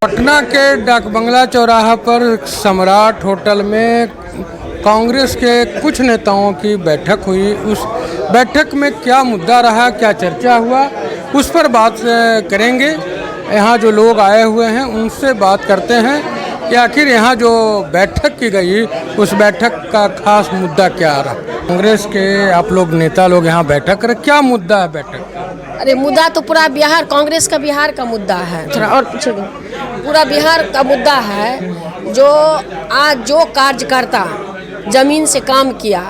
पटना के डाक बंगला चौराहा पर सम्राट होटल में कांग्रेस के कुछ नेताओं की बैठक हुई। उस बैठक में क्या मुद्दा रहा, क्या चर्चा हुआ, उस पर बात करेंगे। यहाँ जो लोग आए हुए हैं उनसे बात करते हैं कि आखिर यहाँ जो बैठक की गई उस बैठक का खास मुद्दा क्या रहा। कांग्रेस के आप लोग नेता लोग यहाँ बैठक करें, क्या मुद्दा है बैठक का? अरे मुद्दा तो पूरा बिहार, कांग्रेस का बिहार का मुद्दा है। थोड़ा और पूछेगा, पूरा बिहार का मुद्दा है। जो आज जो कार्यकर्ता जमीन से काम किया,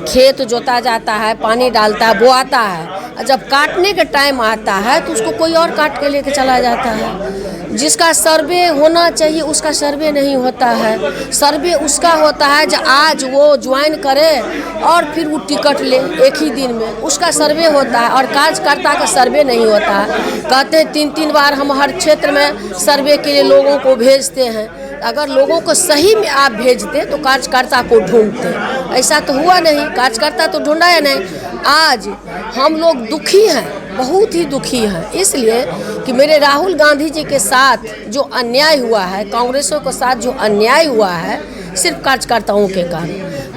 खेत जोता जाता है, पानी डालता है, बोआता है, जब काटने का टाइम आता है तो उसको कोई और काट के लेके चला जाता है। जिसका सर्वे होना चाहिए उसका सर्वे नहीं होता है। सर्वे उसका होता है जो आज वो ज्वाइन करे और फिर वो टिकट ले एक ही दिन में, उसका सर्वे होता है। और कार्यकर्ता का सर्वे नहीं होता है। कहते हैं 3-3 बार हम हर क्षेत्र में सर्वे के लिए लोगों को भेजते हैं। अगर लोगों को सही में आप भेजते तो कार्यकर्ता को ढूंढते, ऐसा तो हुआ नहीं। कार्यकर्ता तो ढूंढा है नहीं। आज हम लोग दुखी हैं, बहुत ही दुखी हैं, इसलिए कि मेरे राहुल गांधी जी के साथ जो अन्याय हुआ है, कांग्रेसों के साथ जो अन्याय हुआ है, सिर्फ कार्यकर्ताओं के कारण।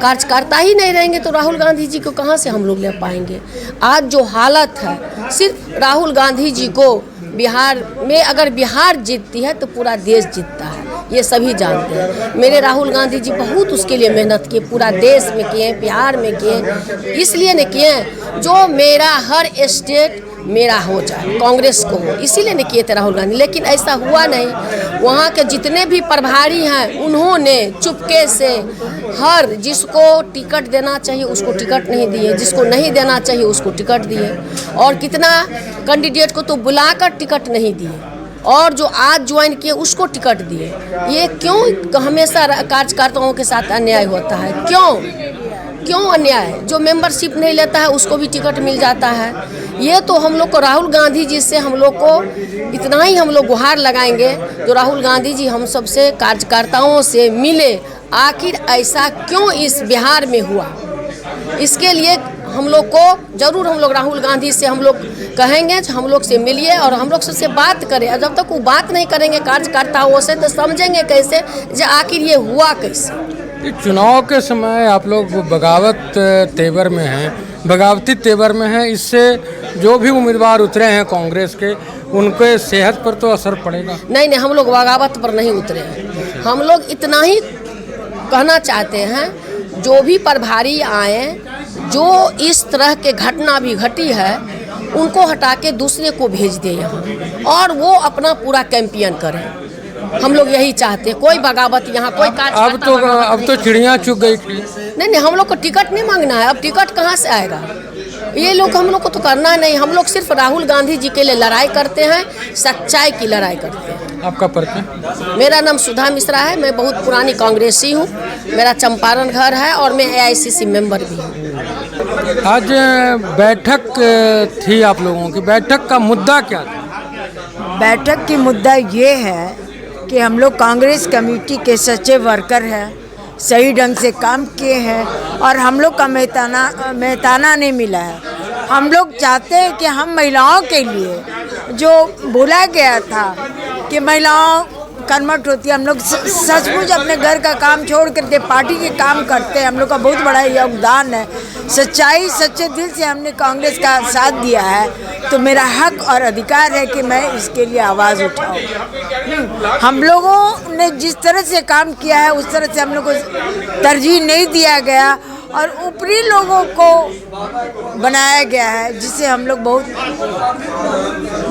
कार्यकर्ता ही नहीं रहेंगे तो राहुल गांधी जी को कहाँ से हम लोग ले पाएंगे। आज जो हालत है, सिर्फ राहुल गांधी जी को बिहार में अगर बिहार जीतती है तो पूरा देश जीतता है, ये सभी जानते हैं। मेरे राहुल गांधी जी बहुत उसके लिए मेहनत किए, पूरा देश में किए, बिहार में किए, इसलिए नहीं किए जो मेरा हर स्टेट मेरा हो जाए, कांग्रेस को हो, इसीलिए नहीं किए थे राहुल गांधी। लेकिन ऐसा हुआ नहीं। वहाँ के जितने भी प्रभारी हैं उन्होंने चुपके से हर जिसको टिकट देना चाहिए उसको टिकट नहीं दिए, जिसको नहीं देना चाहिए उसको टिकट दिए। और कितना कैंडिडेट को तो बुलाकर टिकट नहीं दिए, और जो आज ज्वाइन किए उसको टिकट दिए। ये क्यों हमेशा कार्यकर्ताओं के साथ अन्याय होता है? क्यों अन्याय? जो मेंबरशिप नहीं लेता है उसको भी टिकट मिल जाता है। ये तो हम लोग को राहुल गांधी जी से हम लोग को इतना ही हम लोग गुहार लगाएंगे, जो राहुल गांधी जी हम सबसे कार्यकर्ताओं से मिले। आखिर ऐसा क्यों इस बिहार में हुआ, इसके लिए हम लोग को जरूर हम लोग राहुल गांधी से हम लोग कहेंगे हम लोग से मिलिए और हम लोग से बात करें। और जब तक वो बात नहीं करेंगे कार्यकर्ताओं से तो समझेंगे कैसे जो आखिर ये हुआ कैसे। चुनाव के समय आप लोग बगावत तेवर में हैं, बगावती तेवर में हैं, इससे जो भी उम्मीदवार उतरे हैं कांग्रेस के उनके सेहत पर तो असर पड़ेगा? नहीं, हम लोग बगावत पर नहीं उतरे हैं। हम लोग इतना ही कहना चाहते हैं, जो भी प्रभारी आए, जो इस तरह के घटना भी घटी है उनको हटा के दूसरे को भेज दे यहाँ, और वो अपना पूरा कैंपेन करें। हम लोग यही चाहते हैं। कोई बगावत यहाँ कोई अब तो चिड़िया चुग गई थी। नहीं, हम लोग को टिकट नहीं मांगना है। अब टिकट कहाँ से आएगा? ये लोग हम लोग को तो करना नहीं। हम लोग सिर्फ राहुल गांधी जी के लिए लड़ाई करते हैं, सच्चाई की लड़ाई करते हैं। आपका परिचय? मेरा नाम सुधा मिश्रा है। मैं बहुत पुरानी कांग्रेसी हूँ। मेरा चंपारण घर है और मैं AICC मेंबर भी हूँ। आज बैठक थी आप लोगों की, बैठक का मुद्दा क्या था? बैठक की मुद्दा ये है कि हम लोग कांग्रेस कमेटी के सच्चे वर्कर हैं, सही ढंग से काम किए हैं और हम लोग का मेहताना नहीं मिला है। हम लोग चाहते हैं कि हम महिलाओं के लिए जो बोला गया था कि महिलाओं कर्मठ होती है, हम लोग सचमुच अपने घर का काम छोड़ करके पार्टी के काम करते हैं। हम लोग का बहुत बड़ा योगदान है। सच्चाई सच्चे दिल से हमने कांग्रेस का साथ दिया है, तो मेरा हक और अधिकार है कि मैं इसके लिए आवाज़ उठाऊं। हम लोगों ने जिस तरह से काम किया है उस तरह से हम लोग को तरजीह नहीं दिया गया और ऊपरी लोगों को बनाया गया है, जिससे हम लोग बहुत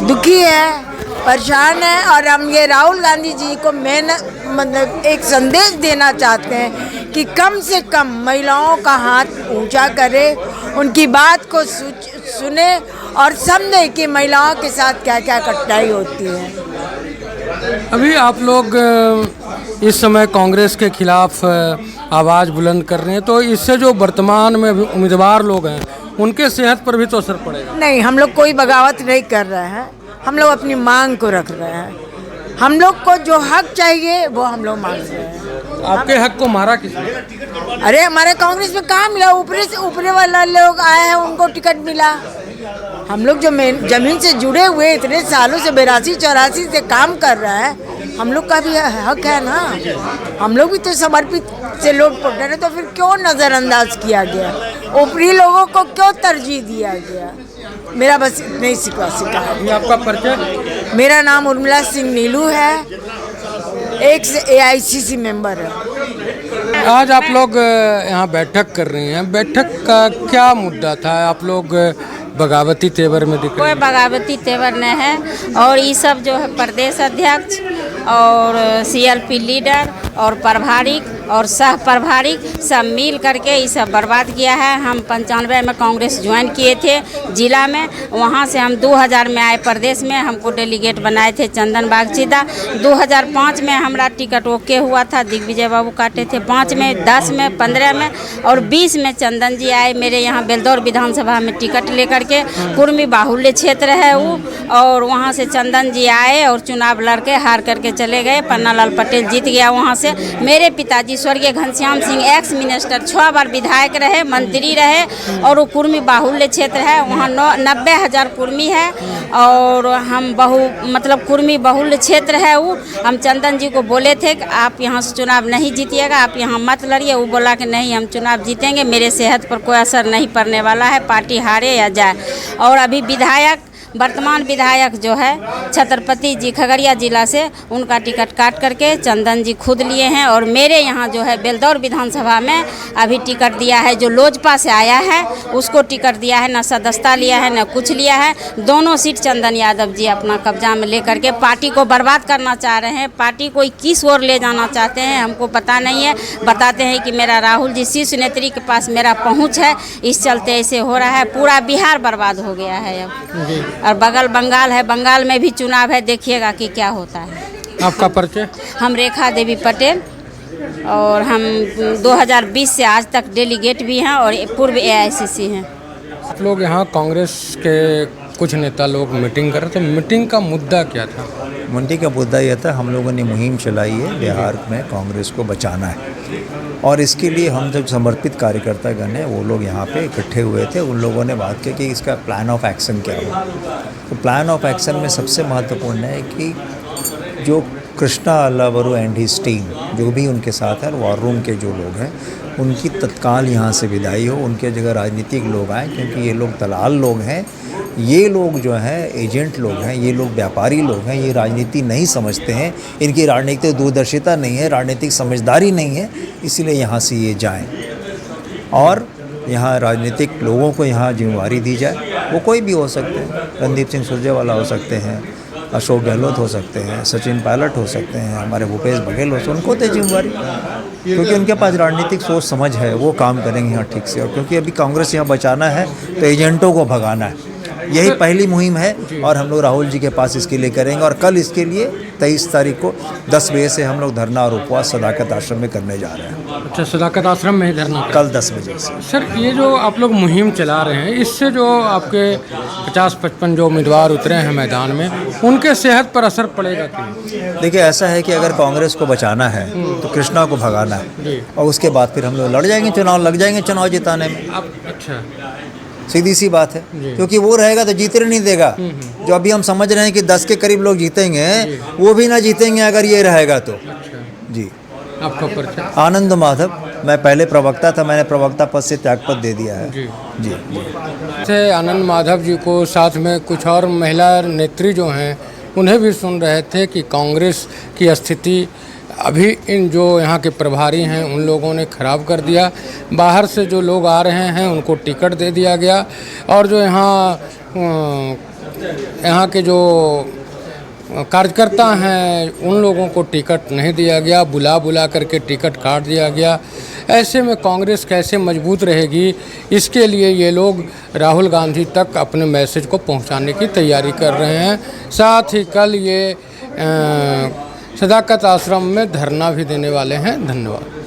दुखी हैं, परेशान है। और हम ये राहुल गांधी जी को मतलब एक संदेश देना चाहते हैं कि कम से कम महिलाओं का हाथ ऊंचा करे, उनकी बात को सुने और समझे कि महिलाओं के साथ क्या क्या कठिनाई होती है। अभी आप लोग इस समय कांग्रेस के खिलाफ आवाज़ बुलंद कर रहे हैं, तो इससे जो वर्तमान में उम्मीदवार लोग हैं उनके सेहत पर भी तो असर पड़ेगा? नहीं, हम लोग कोई बगावत नहीं कर रहे हैं। हम लोग अपनी मांग को रख रहे हैं। हम लोग को जो हक चाहिए वो हम लोग मांग रहे हैं। आपके हक को मारा किसने? अरे हमारे कांग्रेस में कहाँ मिला? ऊपरे वाला लोग आए हैं, उनको टिकट मिला। हम लोग जो जमीन से जुड़े हुए इतने सालों से 82-84 से काम कर रहे हैं, हम लोग का भी हक है ना, हम लोग भी तो समर्पित से लोट पोटर है, तो फिर क्यों नज़रअंदाज किया गया, ऊपरी लोगों को क्यों तरजीह दिया गया। मेरा बस इतना ही सिका ये आपका परिचय? मेरा नाम उर्मिला सिंह नीलू है, एक से AICC मेंबर है। आज आप लोग यहाँ बैठक कर रही हैं, बैठक का क्या मुद्दा था? आप लोग बगावती तेवर में दिख रहे कोई हैं। बगावती तेवर नहीं है, और ये सब जो है प्रदेश अध्यक्ष और CLP लीडर और प्रभारी और सह प्रभारी सब मिल करके ये सब बर्बाद किया है। हम 95 में कांग्रेस ज्वाइन किए थे जिला में, वहाँ से हम 2000 में आए प्रदेश में, हमको डेलीगेट बनाए थे चंदन बागचीदा। 2005 में हमारा टिकट ओके हुआ था, दिग्विजय बाबू काटे थे 5 में, 10 में, 15 में और 20 में चंदन जी आए मेरे यहाँ बेलदौर विधानसभा में टिकट लेकर के। कुर्मी बाहुल्य क्षेत्र है वो, और वहाँ से चंदन जी आए और चुनाव लड़के हार करके चले गए। पन्नालाल पटेल जीत गया वहाँ से। मेरे पिताजी स्वर्गीय घनश्याम सिंह एक्स मिनिस्टर 6 बार विधायक रहे, मंत्री रहे, और वो कुर्मी बाहुल्य क्षेत्र है, वहाँ 90,000 कुर्मी है, और हम मतलब कुर्मी बाहुल्य क्षेत्र है वो। हम चंदन जी को बोले थे कि आप यहाँ से चुनाव नहीं जीतिएगा, आप यहाँ मत लड़िए। वो बोला कि नहीं, हम चुनाव जीतेंगे, मेरे सेहत पर कोई असर नहीं पड़ने वाला है, पार्टी हारे या जाए। और अभी विधायक, वर्तमान विधायक जो है छत्रपति जी खगड़िया जिला से, उनका टिकट काट करके चंदन जी खुद लिए हैं। और मेरे यहाँ जो है बेलदौर विधानसभा में अभी टिकट दिया है, जो लोजपा से आया है उसको टिकट दिया है, न सदस्यता लिया है न कुछ लिया है। दोनों सीट चंदन यादव जी अपना कब्जा में लेकर के पार्टी को बर्बाद करना चाह रहे हैं। पार्टी को किस ओर ले जाना चाहते हैं हमको पता नहीं है। बताते हैं कि मेरा राहुल जी शीर्ष नेत्री के पास मेरा पहुँच है, इस चलते ऐसे हो रहा है। पूरा बिहार बर्बाद हो गया है अब, और बगल बंगाल है, बंगाल में भी चुनाव है, देखिएगा कि क्या होता है। आपका परिचय? हम रेखा देवी पटेल, और हम 2020 से आज तक डेलीगेट भी हैं और पूर्व AICC हैं। आप लोग यहाँ कांग्रेस के कुछ नेता लोग मीटिंग कर रहे थे, मीटिंग का मुद्दा क्या था? मंडी का मुद्दा यह था, हम लोगों ने मुहिम चलाई है बिहार में कांग्रेस को बचाना है, और इसके लिए हम जब समर्पित कार्यकर्तागण हैं वो लोग यहाँ पे इकट्ठे हुए थे। उन लोगों ने बात की कि इसका प्लान ऑफ एक्शन क्या हो। तो प्लान ऑफ एक्शन में सबसे महत्वपूर्ण है कि जो Krishna Allavaru and his team जो भी उनके साथ है, वॉर रूम के जो लोग हैं, उनकी तत्काल यहाँ से विदाई हो, उनके जगह राजनीतिक लोग आएँ, क्योंकि ये लोग दलाल लोग हैं। ये लोग जो हैं एजेंट लोग हैं, ये लोग व्यापारी लोग हैं, ये राजनीति नहीं समझते हैं, इनकी राजनीतिक दूरदर्शिता नहीं है, राजनीतिक समझदारी नहीं है, इसलिए यहाँ से ये जाएं और यहाँ राजनीतिक लोगों को यहाँ जिम्मेवारी दी जाए। वो कोई भी हो सकते हैं, रणदीप सिंह सुरजेवाला हो सकते हैं, अशोक गहलोत हो सकते हैं, सचिन पायलट हो सकते हैं, हमारे भूपेश बघेल हो सकते हैं, उनको दे जिम्मेवारी, क्योंकि उनके पास राजनीतिक सोच समझ है, वो काम करेंगे यहाँ ठीक से। और क्योंकि अभी कांग्रेस यहाँ बचाना है तो एजेंटों को भगाना है, यही पहली मुहिम है, और हम लोग राहुल जी के पास इसके लिए करेंगे। और कल इसके लिए 23 तारीख को 10 बजे से हम लोग धरना और उपवास सदाकत आश्रम में करने जा रहे हैं। अच्छा, सदाकत आश्रम में ही धरना कल 10 बजे से। सर, ये जो आप लोग मुहिम चला रहे हैं, इससे जो आपके 50-55 जो उम्मीदवार उतरे हैं मैदान में, उनके सेहत पर असर पड़ेगा क्यों? देखिए, ऐसा है कि अगर कांग्रेस को बचाना है तो कृष्णा को भगाना है, और उसके बाद फिर हम लोग लड़ जाएंगे, चुनाव लग जाएंगे चुनाव जिताने में। अच्छा, सीधी सी बात है, क्योंकि वो रहेगा तो जीतने नहीं देगा। जो अभी हम समझ रहे हैं कि 10 के करीब लोग जीतेंगे, वो भी ना जीतेंगे अगर ये रहेगा तो। जी, आपका परिचय? आनंद माधव, मैं पहले प्रवक्ता था, मैंने प्रवक्ता पद से त्यागपत्र दे दिया है। जी जी। से आनंद माधव जी को साथ में कुछ और महिला नेत्री जो हैं उन्हें भी सुन रहे थे कि कांग्रेस की स्थिति अभी इन जो यहाँ के प्रभारी हैं उन लोगों ने ख़राब कर दिया। बाहर से जो लोग आ रहे हैं उनको टिकट दे दिया गया, और जो यहाँ के जो कार्यकर्ता हैं उन लोगों को टिकट नहीं दिया गया, बुला करके टिकट काट दिया गया। ऐसे में कांग्रेस कैसे मजबूत रहेगी, इसके लिए ये लोग राहुल गांधी तक अपने मैसेज को पहुंचाने की तैयारी कर रहे हैं। साथ ही कल ये सदाकत आश्रम में धरना भी देने वाले हैं। धन्यवाद।